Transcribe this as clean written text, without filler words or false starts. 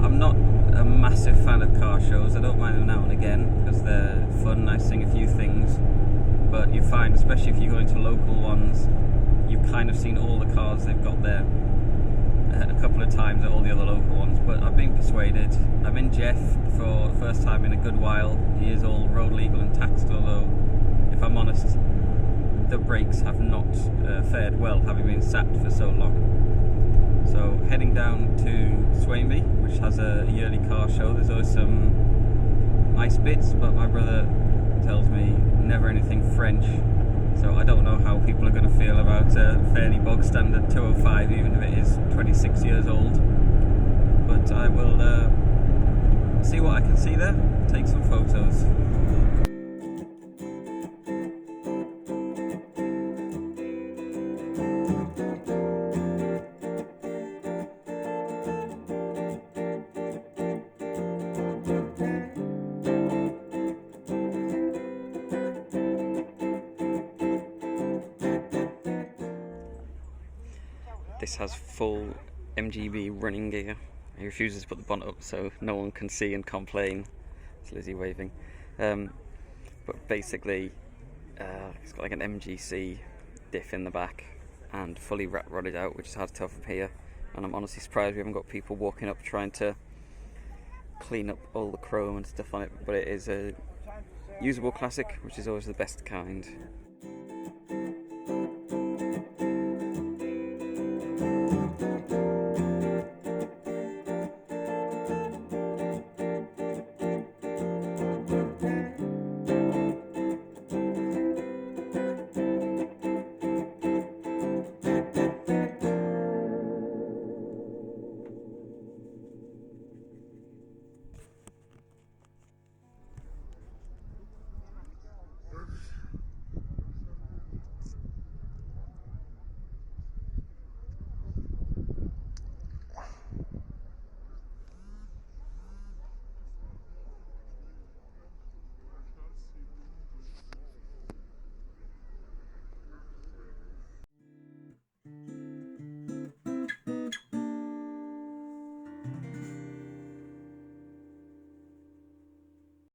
I'm not a massive fan of car shows. I don't mind them now and again because they're fun, I sing a few things, but you find, especially if you go into local ones, you've kind of seen all the cars they've got there a couple of times at all the other local ones. But I've been persuaded. I'm in Jeff for the first time in a good while. He is all road legal and taxed, although if I'm honest, the brakes have not fared well, having been sat for so long. So heading down to Swainby, which has a yearly car show. There's always some nice bits, but my brother tells me never anything French. So I don't know how people are going to feel about a fairly bog standard 205, even if it is 26 years old. But I will see what I can see there, take some photos. This has full MGB running gear. He refuses to put the bonnet up so no one can see and complain. It's Lizzie waving. But basically, it's got like an MGC diff in the back and fully rat rodded out, which is hard to tell from here. And I'm honestly surprised we haven't got people walking up trying to clean up all the chrome and stuff on it. But it is a usable classic, which is always the best kind.